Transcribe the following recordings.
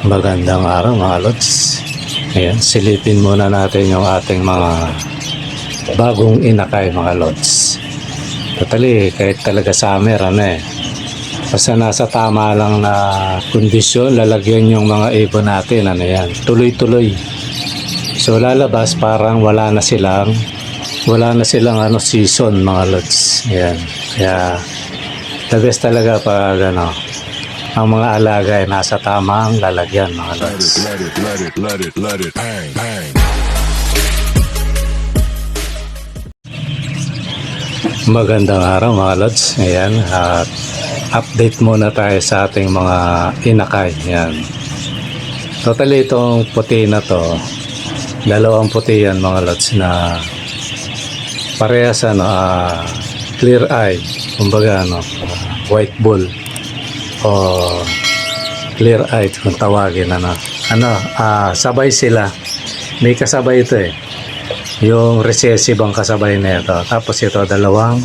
Magandang araw mga lods. Ayan, silipin muna natin yung ating mga bagong inakay mga lods. Totally, kahit talaga summer basta nasa tama lang na kondisyon, lalagyan yung mga ibon natin, tuloy-tuloy. So lalabas parang wala na silang season mga lods. Ayan, kaya the best talaga pag ang mga alaga ay nasa tamang lalagyan mga lods. Let it, bang, bang. Magandang araw mga lods. Ayan, at update muna tayo sa ating mga inakay. Ayan. Totally itong puti na to, dalawang puti yan mga lods na parehas clear eye, kumbaga white bull o clear eye kung tawagin sabay sila, may kasabay ito yung recessive ang kasabay nito, tapos ito dalawang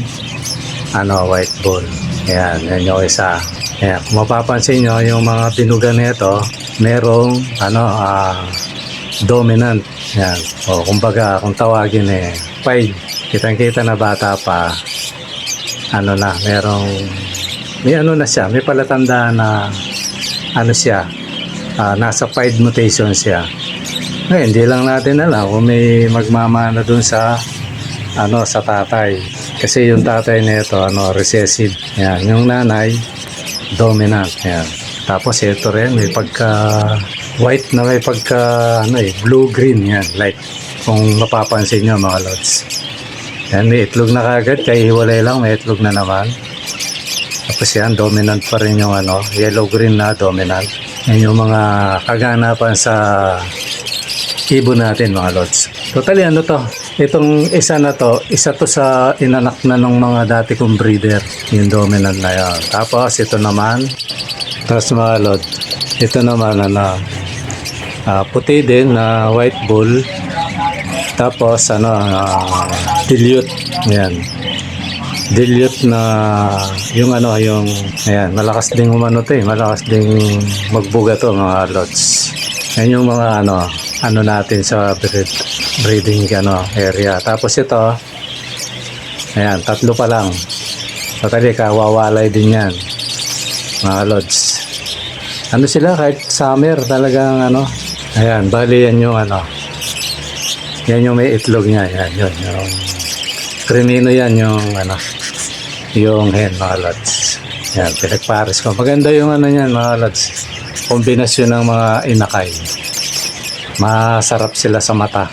white bull. Yan yung isa. Yan, kung mapapansin nyo yung mga binuga nito merong dominant. Yan, o kumbaga kung tawagin pied, kitang kita na bata pa merong may siya, may palatandaan na siya, nasa pied mutation siya. Ngayon, hindi lang natin alam kung may magmamana dun sa sa tatay. Kasi yung tatay nito recessive. Yan, yung nanay dominant. Yan. Tapos ito rin may pagka white na may pagka blue green yan, like kung mapapansin niyo mga lods. Yan, may itlog na kagad, kaya hiwalay lang may itlog na naman. Tapos yan, dominant pa rin yung yellow-green na dominant. Yan yung mga kaganapan sa ibon natin mga lods. Totally itong isa na to, isa to sa inanak na ng mga dati kong breeder, yung dominant na yan. Tapos ito naman, mga lods, ito naman puti din na white bull. Tapos dilute. Yan. Dilute na yung malakas ding malakas ding magbuga to mga lods. Yan yung mga natin sa breeding area. Tapos ito, ayan, tatlo pa lang. Totally kawawalay din yan mga lods. Sila kahit summer talagang ayan, bali yan yung yan yung may itlog niya. Yan, yun yung Cremino yan yung yung hen mga lods. Yan, pinagpares ko. Maganda yung yan mga lods. Kombinasyon ng mga inakay. Masarap sila sa mata.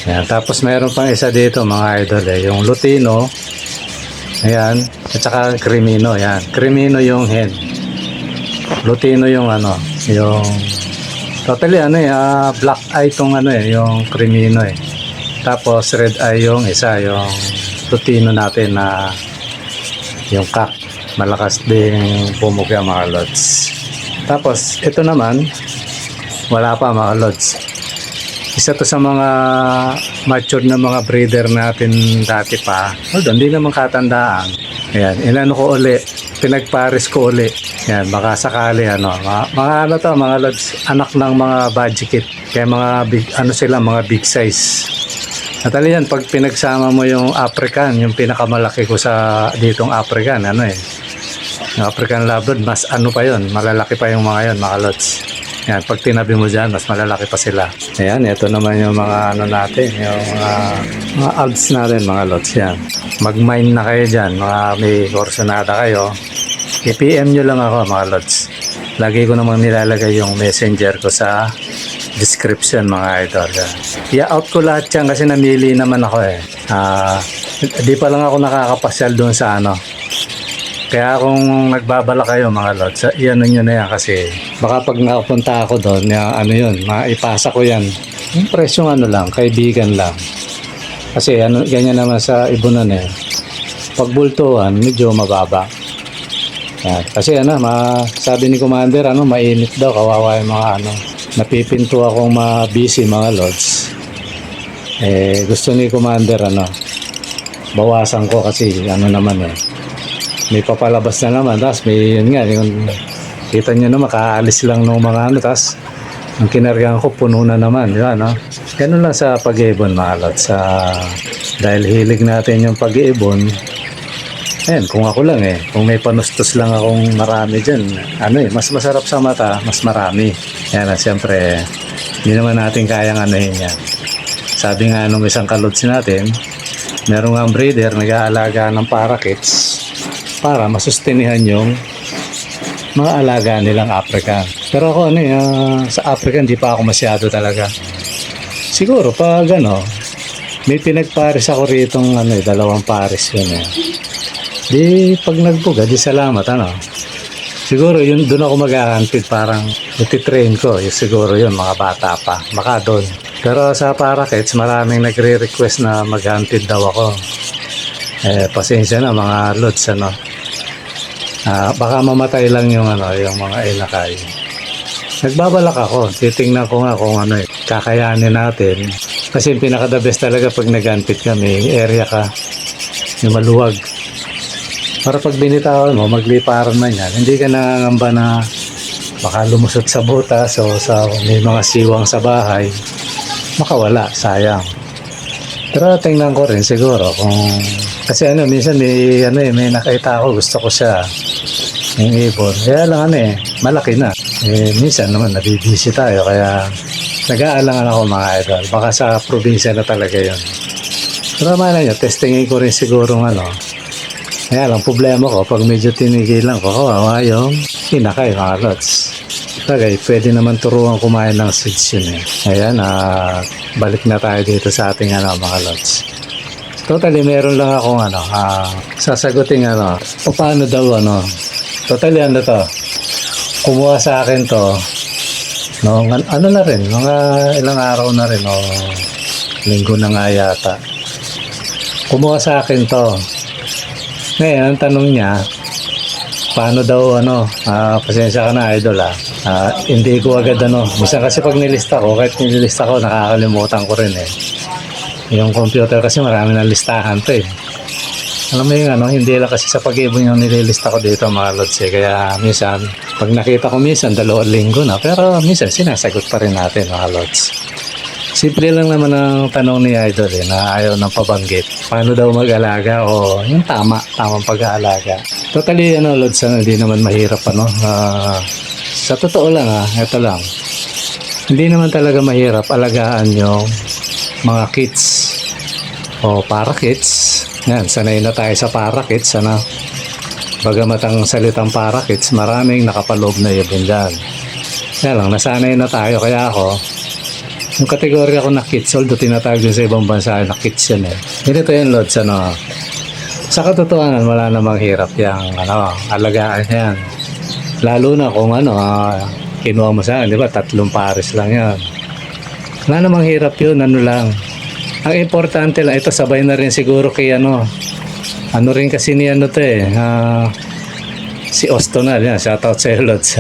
Yan, tapos mayroon pang isa dito mga idol yung Lutino. Ayan, at saka Cremino. Yan, Cremino yung hen. Lutino yung yung totally black eye tong yung Cremino Tapos red eye yung isa, yung Lutino natin na yung cock, malakas ding pumuga mga lods. Tapos ito naman wala pa mga lods. Isa to sa mga mature na mga breeder natin dati pa. Hindi naman katandaan. Ayan, inano ko uli, pinagpares ko uli. Yan, baka sakali mga mga lods, anak ng mga budget. Kaya mga big, sila, mga big size. Natali yan, pag pinagsama mo yung African, yung pinakamalaki ko sa ditong African, yung African Labrador, mas pa yun, malalaki pa yung mga yun, mga lods. Yan, pag tinabi mo dyan, mas malalaki pa sila. Ayan, ito naman yung mga natin, yung mga alps natin, mga lods. Yan, mag-mine na kayo dyan, mga may korsonada kayo. I-PM nyo lang ako mga lods. Lagi ko namang nilalagay yung messenger ko sa description mga idol. I-out ko lahat yan kasi namili naman ako di pa lang ako nakakapasyal doon sa Kaya kung nagbabala kayo mga lods, iyan nyo na yan kasi baka pag nakapunta ako doon, maipasa ko yan. Yung presyo lang, kaibigan lang. Kasi ganyan naman sa ibunan pag bultuhan, medyo mababa. Yan. Kasi sabi ni Commander, mainit daw, kawawa yung mga napipinto akong busy mga lods. Gusto ni Commander bawasan ko kasi naman may papalabas na naman, tapos may yun nga yung Kita nyo na makaalis lang ng mga ano, tas ang kinargahan ko puno na naman, di ba, no? Ganun lang sa pag-iibon mga lods. Dahil hilig natin yung pag-iibon, ayan, kung ako lang kung may panustos lang akong marami dyan, mas masarap sa mata, mas marami. Yan, siyempre, hindi naman natin kayang anuhin yan. Sabi nga nung isang kalods natin, meron nga breeder nag-aalaga ng parakeets para masustenihan yung mga alaga nilang African. Pero ako sa African di pa ako masyado talaga. Siguro pag may pinagpares ako ritong dalawang pares yun Di pag nagbuga, di salamat Siguro yun doon ako mag-ahantid, parang iti-train ko. Siguro yun mga bata pa. Baka doon. Pero sa parakeets, maraming nagre-request na mag-hunted daw ako. Pasensya na mga lods baka mamatay lang yung mga ilakay. Nagbabalak ako, titingnan ko nga kung kakayanin natin. Kasi yung pinaka-the best talaga pag nag-hunted ka, may area ka, yung maluwag. Para pag binitawan mo, magliparan man yan, hindi ka nangangamba na baka lumusot sa butas o may mga siwang sa bahay, makawala, sayang. Pero tingnan ko rin siguro kung kasi minsan may nakita ako, gusto ko siya yung ibon. Kaya lang malaki na. Minsan naman nabibisi tayo kaya nag-aalangan ako mga idol. Baka sa probinsya na talaga yun. Pero mana nyo, testingin ko rin siguro kaya lang problema ko pag medyo tinigilan ko, kawawa yung inakay mga lods. Tagay, pwede naman turuan kumain ng seeds yun Ayan, balik na tayo dito sa ating mga lods. Totally, meron lang akong sasagutin o paano daw totally to. Kumuha sa akin to. Na rin, mga ilang araw na rin linggo na nga yata. Kumuha sa akin to. Ngayon, ang tanong niya, paano daw pasensya ka na idol hindi ko agad minsan kasi pag nilista ko, kahit nilista ko nakakalimutan ko rin yung computer kasi marami ng listahan to alam mo yung hindi lang kasi sa pag-ibon yung nililista ko dito mga lods kaya minsan pag nakita ko minsan 2 linggo na, pero minsan sinasagot pa rin natin mga lods. Simple lang naman ang tanong ni idol na ayaw ng pabanggit. Paano daw mag-alaga o yung tamang pag-aalaga. Totally lods hindi naman mahirap sa totoo lang ito lang. Hindi naman talaga mahirap alagaan yung mga kits o parakeets. Yan, sanay na tayo sa parakeets bagamat ang salitang parakeets maraming nakapaloob na ibon dyan. Kaya lang, nasanay na tayo kaya ako yung kategorya ko na kits, although tinatawag din sa ibang bansa na kits yan Ganito yan lods sa katotohanan wala namang hirap yung alagaan yan. Lalo na kung kinuha mo sa akin, di ba 3 pares lang yan. Wala namang hirap yun, lang. Ang importante lang, ito sabay na rin siguro kay rin kasi ni si Ostonal yan, shoutout sa lods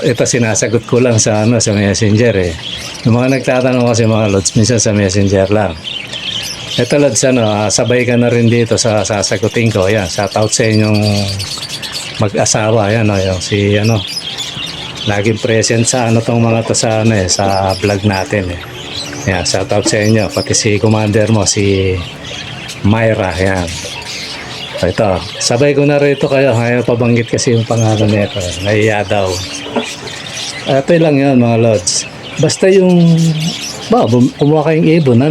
ito sinasagot ko lang sa messenger yung mga nagtatanong kasi mga lods minsan sa messenger lang. Ito lods sabay ka na rin dito sa sasagutin ko yan, shoutout sa inyong mag-asawa yan yung si laging present sa tong mga to sa sa vlog natin yan, shoutout sa inyo pati si commander mo si Myra yan. Ito, sabay ko na rito kayo. Ayaw pabanggit kasi yung pangalan nito. Nahiya daw. Ito lang yan mga lods. Basta yung kumuha kayong ibon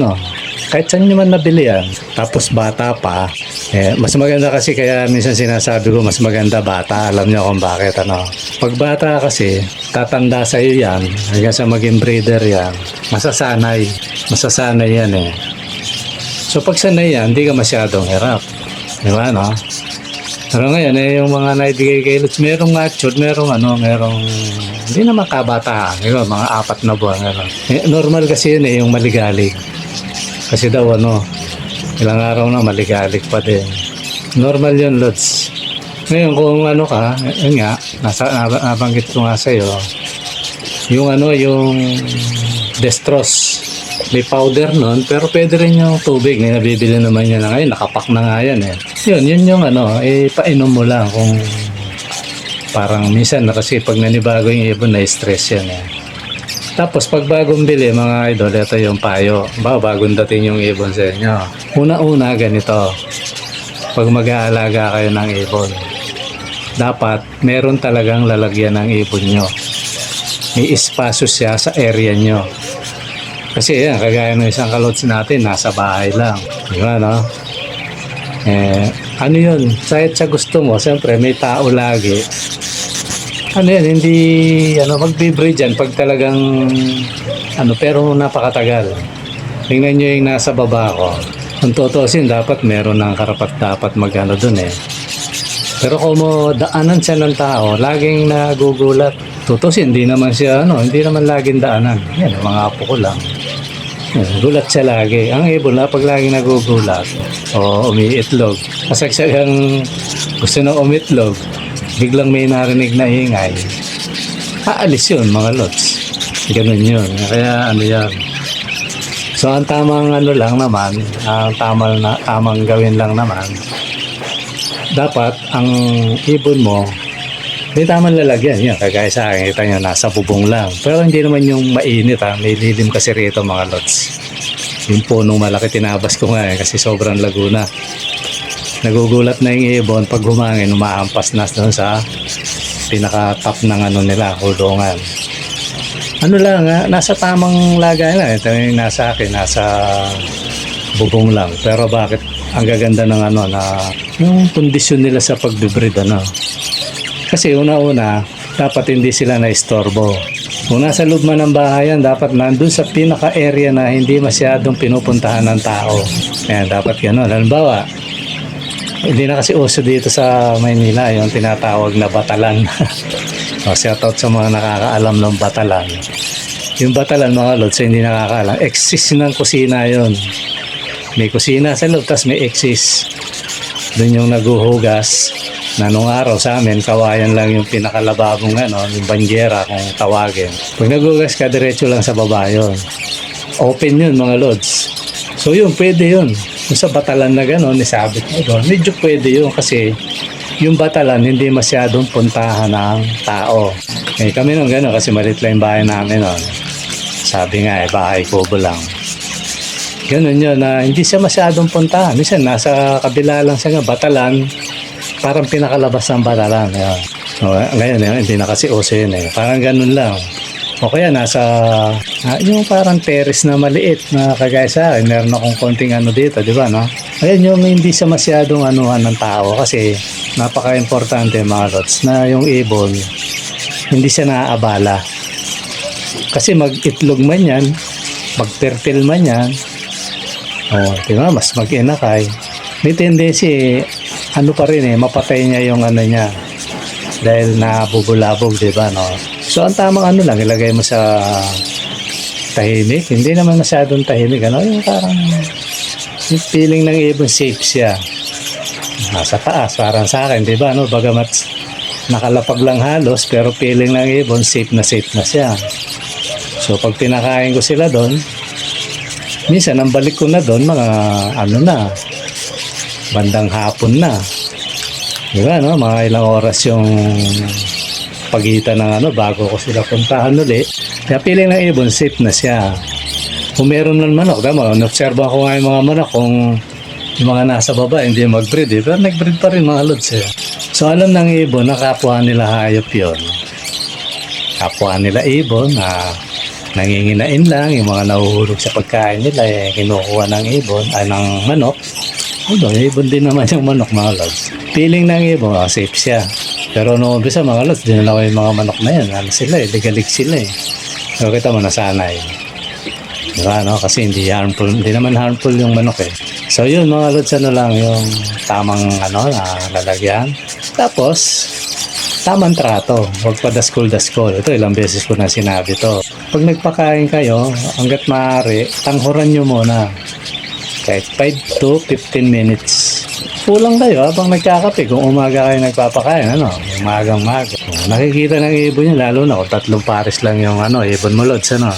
kahit saan nyo man nabili yan. Tapos bata pa. Mas maganda kasi kaya minsan sinasabi ko mas maganda bata. Alam nyo kung bakit Pag bata kasi tatanda sa iyo yan. Hanggang sa maging breeder yan. Masasanay yan So pag sanay yan, hindi ka masyadong hirap. Diba Pero ngayon yung mga naibigay kay Lutz, merong matured, merong hindi naman kabataan, diba? Mga 4 na buwan normal kasi yun yung maligalig. Kasi daw ilang araw na maligalig pa din. Normal yun Lutz. Ngayon kung ka, yun nga, nabanggit ko nga sa'yo, yung yung destros. May powder nun, pero pwede rin yung tubig. May nabibili naman yan ngayon. Nakapak na nga yan Yun yung painom mo lang Parang minsan na kasi pag nanibago yung ibon, na-stress yan eh. Tapos pag bagong bili mga idol, ito yung payo. Bagong dating yung ibon sa inyo. Una-una ganito. Pag mag-aalaga kayo ng ibon, dapat meron talagang lalagyan ng ibon nyo. May espasyo siya sa area nyo. Kasi yan, kagaya ng isang kalots natin, nasa bahay lang. Di ba, no? Ano yun? Kahit sa gusto mo, siyempre may tao lagi. Ano yan, hindi, magbe-breed yan pag talagang, pero napakatagal. Tingnan nyo yung nasa baba ko. Kung tutusin, dapat meron ng karapat-dapat dun eh. Pero kung mo daanan siya ng tao, laging nagugulat. Tutusin, hindi naman siya, hindi naman laging daanan. Yan, mga apo ko lang. Gulat siya lagi. Ang ibon na pag laging nagugulat o umiitlog. Kasagsagang gusto na umitlog, biglang may narinig na ingay. Aalis yun mga lods. Ganun yun. Kaya yan. So ang tamang lang naman, ang tamang gawin lang naman, dapat ang ibon mo may tamang lalagyan. Yan, kagaya sa akin, kita nyo, nasa bubong lang. Pero hindi naman yung mainit may lilim kasi rito mga lods. Yung punong malaki tinabas ko nga kasi sobrang lago na. Nagugulat na yung ibon pag humangin, umaampas na doon sa pinaka-top ng nila, kulungan. Nasa tamang lagayan ito yung nasa akin, nasa bubong lang. Pero bakit ang gaganda ng yung kondisyon nila sa pagbe-breed Kasi una-una, dapat hindi sila na-istorbo. Kung nasa loob man ng bahayan, dapat nandun sa pinaka-area na hindi masyadong pinupuntahan ng tao. Ayan, dapat gano'n. Halimbawa, hindi na kasi uso dito sa Maynila yung tinatawag na batalan. Shoutout sa mga nakakaalam ng batalan. Yung batalan mga lods, hindi nakakaalam. Exist ng kusina yon. May kusina sa loob, tas may exist. Doon yung naguhugas. Na nung araw sa amin, kawayan lang yung pinakalababong yung bangyera kung tawagin. Pag nagugas ka, diretso lang sa baba yun. Open yun mga lods. So yun, pwede yun. Yung sa batalan na gano'n, nisabit mo doon, medyo pwede yun kasi yung batalan hindi masyadong puntahan ng tao. Kami nung gano'n kasi malit lang yung bahay namin nun. Sabi nga bahay kubo lang. Ganun yun na hindi siya masyadong puntahan. Minsan nasa kabila lang siya batalan. Parang pinakalabas ng batalan. Ngayon, hindi na kasi uso yun eh. Parang ganun lang. O kaya nasa, yung parang terrace na maliit na kagaya sa akin. Meron akong konting dito, di ba, no? Ngayon, yung hindi siya masyadong ng tao kasi napaka-importante mga lods na yung ibon, hindi siya naaabala. Kasi mag-itlog man yan, mag-fertile man yan, di ba, mas mag-inakay. May tendency pa rin mapatay niya yung niya dahil nabubulabog, di ba, no? So ang tamang lang, ilagay mo sa tahimik, hindi naman masyadong tahimik, yung parang yung feeling ng ibon safe siya. Nasa taas, parang sa akin, di ba, no? Bagamat nakalapag lang halos, pero feeling ng ibon safe na siya. So pag pinakain ko sila doon, minsan ang balik ko na doon, mga bandang hapon na. Diba, no? Mga ilang oras yung pagitan ng bago ko sila puntahan ulit. Kaya piling ng ibon, safe na siya. Kung meron ng manok, na-observe ko nga yung mga manok kung yung mga nasa baba hindi mag-breed pero nag-breed pa rin mga lods So alam ng ibon na kapwa nila hayop yun. Kapwa nila ibon na nanginginain lang, yung mga nahuhulog sa pagkain nila kinukuha ng ibon, ng manok. Ibon din naman yung manok mga lods. Feeling ng ibon, safe siya. Pero noong umpisa mga lods, dinala ko yung mga manok na yan. Ligalig sila So kita mo nasanay. Diba, no? Kasi hindi naman harmful yung manok So yun mga lods, lang yung tamang na lalagyan. Tapos, tamang trato. Huwag pa daskol-daskol. Ito ilang beses ko na sinabi to. Pag nagpakain kayo, hanggat maaari, tanghuran nyo muna. Kahit 5 to 15 minutes. Kulang kayo habang nagkakape kung umaga kayo nagpapakain, umagang-maga. Nakikita ng ibon nyo, lalo na kung 3 pares lang yung ibon mo lods, yan,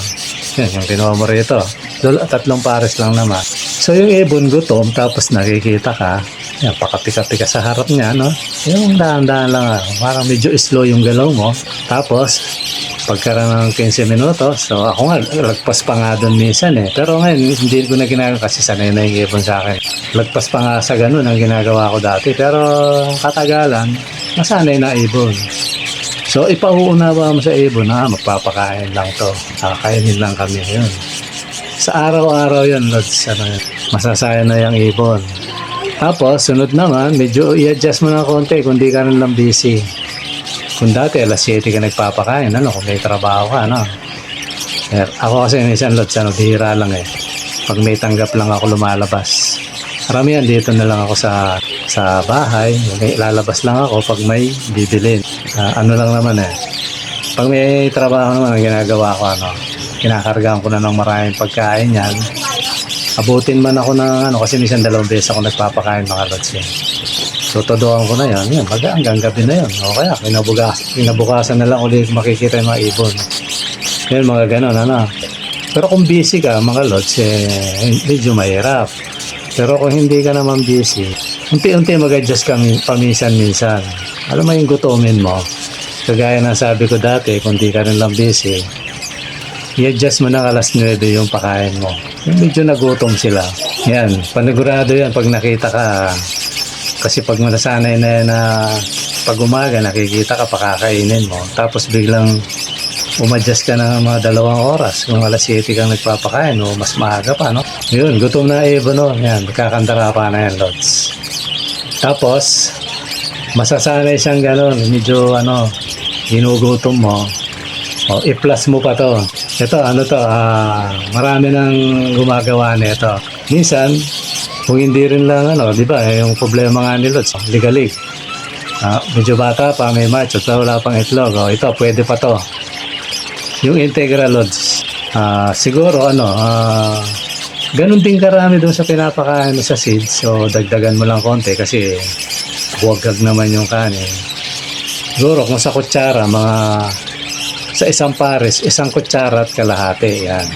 yung kinuha mo rito. 3 pares lang naman. So yung ibon gutom, tapos nakikita ka, yan, pakapi-kapi ka sa harap niya, no? Yung dahan-dahan lang, parang medyo slow yung galaw mo. Tapos, pagkaroon ng 15 minutos, so ako nga, lagpas pa nga doon minsan eh. Pero ngayon, hindi ko na ginagawa kasi sanay na yung ibon sa akin. Lagpas pa nga sa ganun ang ginagawa ko dati. Pero katagalan, nasanay na ibon. So, ipauunawa mo sa ibon, magpapakain lang to. Kakainin lang kami yun. Sa araw-araw yun, Lods, masasaya na yung ibon. Tapos, sunod naman, medyo i-adjust mo na konti kung di ka rin lang busy. Kung dati, alas 7 ka nagpapakain, kung may trabaho ka, ako kasi minsan, Lods, bihira lang eh. Pag may tanggap lang ako lumalabas. Karamihan dito na lang ako sa bahay, lalabas lang ako pag may bibilin. Ano lang naman eh. Pag may trabaho naman, ang ginagawa ko, kinakargaan ko na ng maraming pagkain yan. Abutin man ako ng kasi minsan 2 beses ako nagpapakain mga Lods eh. So todoan ko na yan, hanggang gabi na yan. O kaya kinabukasan na lang ulit makikita yung mga ibon. Yan mga ganon, Pero kung busy ka mga Lods, medyo mahirap. Pero kung hindi ka naman busy, unti-unti mag-adjust ka paminsan-minsan. Alam mo yung gutumin mo. Kagaya na sabi ko dati, kung di ka rin lang busy, i-adjust mo na alas 9 yung pakain mo. Yung medyo nagutom sila. Yan, panigurado yan pag nakita ka. Kasi pag nasanay na yan na pag umaga, nakikita ka, pakakainin mo. Tapos biglang umadjust ka ng mga 2 oras. Kung alas 7 kang nagpapakain, mas maaga pa, Yun, gutom na ibon, Yan, kakandara pa na yan, Lods. Tapos, masasanay siyang gano'n. Medyo, ginugutom mo. I-plus mo pa to. Ito, marami nang gumagawa nito. Minsan, kung hindi rin lang, di ba, yung problema nga ni Lods, ligalig. Medyo bata pa, may match, at wala pang itlog. Ito, pwede pa to. Yung Integra Lods, siguro, ganun din karami doon sa pinapakain mo sa seeds. So, dagdagan mo lang konti kasi buwagag naman yung kanin. Siguro, kung sa kutsara, sa isang pares, 1 kutsara at kalahati, yan.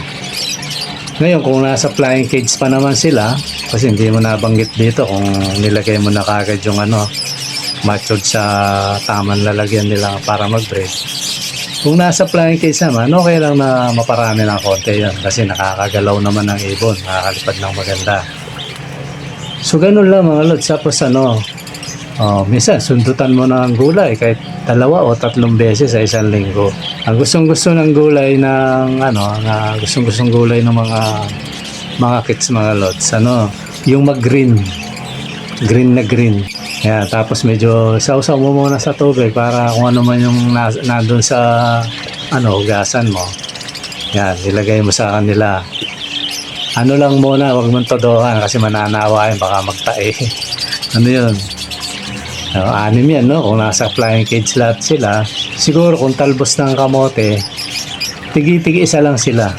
Ngayon, kung nasa flying cage pa naman sila, kasi hindi mo nabanggit dito kung nilagay mo na kagad yung matured sa tamang lalagyan nila para mag-breed. Kung nasa flying cage naman, okay lang na maparami ng konti yan kasi nakakagalaw naman ng ibon, nakakalipad ng maganda. So, ganun lang mga Lods. Tapos minsan, sundutan mo ng gulay kahit 2 o 3 beses sa isang linggo. Ang gustong-gusto ng gulay gustong-gustong gulay ng mga kids, mga Lods, yung mag-green. Green na green. Yan, tapos medyo sausaw mo muna sa tubig para kung ano man yung nandun sa hugasan mo. Yan, ilagay mo sa kanila. Lang muna, wag mong todohan kasi mananawa yan, baka magtae. Yun? 6 yan, kung nasa flying cage lahat sila, siguro kung talbos ng kamote, tigi-tigi isa lang sila.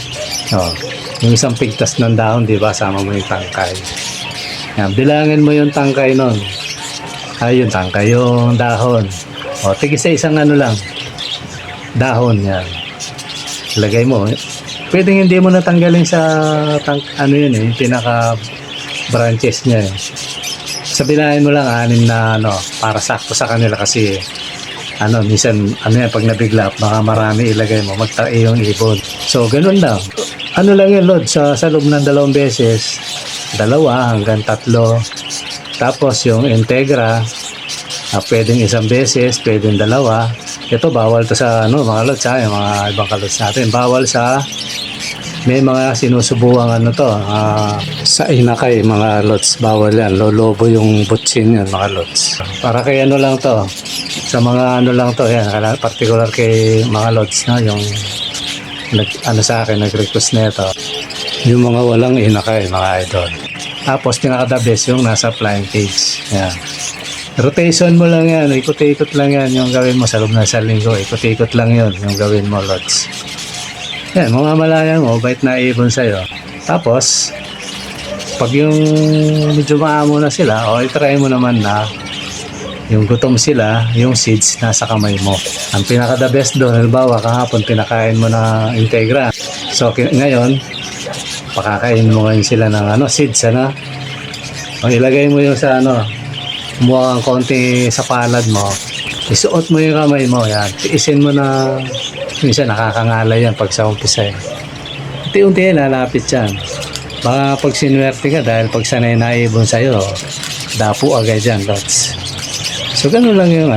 Yung isang pigtas ng dahon, di ba, sama mo yung tangkay. Yan, bilangin mo yung tangkay nun. Yung tangkay, yung dahon. Tigi sa isang lang, dahon yan. Lagay mo. Pwedeng hindi mo natanggalin sa yung pinaka branches niya eh. Sabihin mo lang 6 na para sakto sa kanila kasi minsan pag nabigla baka marami ilagay mo magtae yung ibon. So ganun lang. Lang yun Lord sa loob ng 2 beses, 2 hanggang 3. Tapos yung Integra pwedeng 1 beses, pwedeng 2. Ito bawal to sa mga Lods, yung mga ibang kalods natin bawal sa may mga sinusubuang sa inakay mga Lods, bawal yan, lolobo yung butsin yan mga Lods. Para kay lang to, sa mga lang to, yan, particular kay mga Lods yung sa akin, nag-request na ito, yung mga walang inakay mga idol. Tapos pinaka-the best yung nasa flying cage, yan. Rotation mo lang yan, ikot-ikot lang yan yung gawin mo sa loob ng 1 linggo, ikot-ikot lang yun yung gawin mo Lods. Yan, mga malayan mo, bait na ibon sa'yo. Tapos, pag yung medyo maamo na sila, i-try mo naman na yung gutom sila, yung seeds nasa kamay mo. Ang pinaka-the best doon, halimbawa, kahapon pinakain mo na Integra. So, ngayon, pakakain mo ngayon sila ng seeds, O, ilagay mo yung sa kumuha kang konti sa palad mo, isuot mo yung kamay mo, yan, tiisin mo na, minsan nakakangalay yan pag sa umpisa eh. Unti-unti lalapit yan. Baka pag sinuwerte ka dahil pag sanay na ibon sa'yo, dapo agad yan, lots. So, ganun lang yung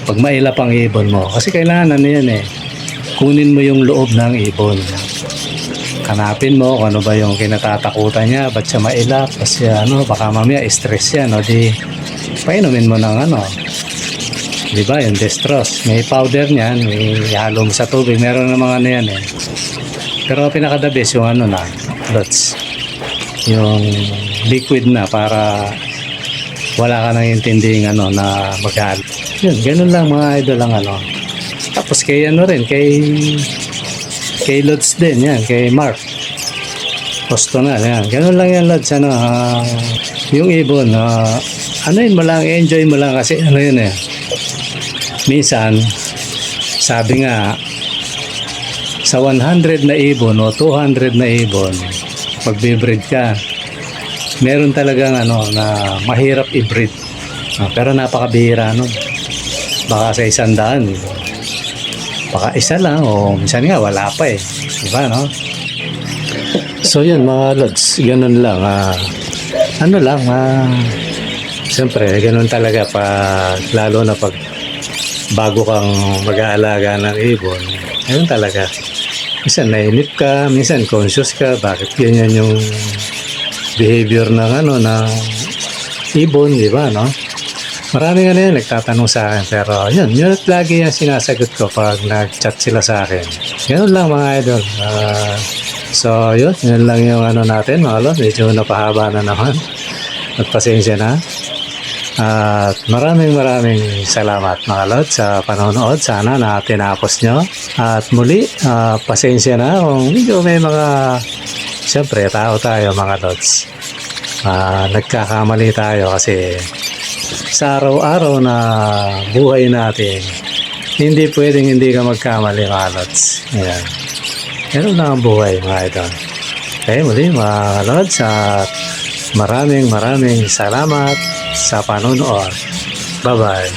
pag mailap ang ibon mo. Kasi kailangan yan kunin mo yung loob ng ibon. Hanapin mo kung ano ba yung kinatatakutan niya, ba't siya mailap, kasi baka mamaya stress yan, o di, painumin mo ng di ba, yung dextrose. May powder niyan, may ihalo mo sa tubig, meron ng mga yan Pero pinaka-the best yung lots. Yung liquid na para wala ka nang intinding na maghalo. Yun, ganun lang mga idol ang Tapos kay kay Lods din yan, kay Mark Postonal yan. Ganun lang yan Lods, yung ibon, yun mo lang, enjoy mo lang kasi minsan, sabi nga, sa 100 na ibon o 200 na ibon, pag-breed ka, meron talagang na mahirap i-breed. Pero napakabihira nun. Baka sa 100, baka isa lang o minsan nga wala pa diba So yun mga lods, ganun lang siyempre ganun talaga lalo na pag bago kang mag-aalaga ng ibon, ganun talaga, minsan nainip ka, minsan conscious ka bakit ganyan yung behavior ng ibon, diba Marami nga yan nagtatanong sa akin, pero yun lagi yung sinasagot ko pag nag-chat sila sa akin. Ganun lang mga idol. So yun lang yung natin mga lord, medyo napahaba na naman. At pasensya na. At maraming salamat mga lord sa panonood. Sana na tinapos nyo. At muli, pasensya na kung medyo may siyempre tao tayo mga lords. Nagkakamali tayo kasi sa araw-araw na buhay natin, hindi pwedeng hindi ka magkamali mga lods. Ayan. Ganun lang ang buhay mga idol. Okay, muli mga lods, at maraming salamat sa panonood. Bye-bye.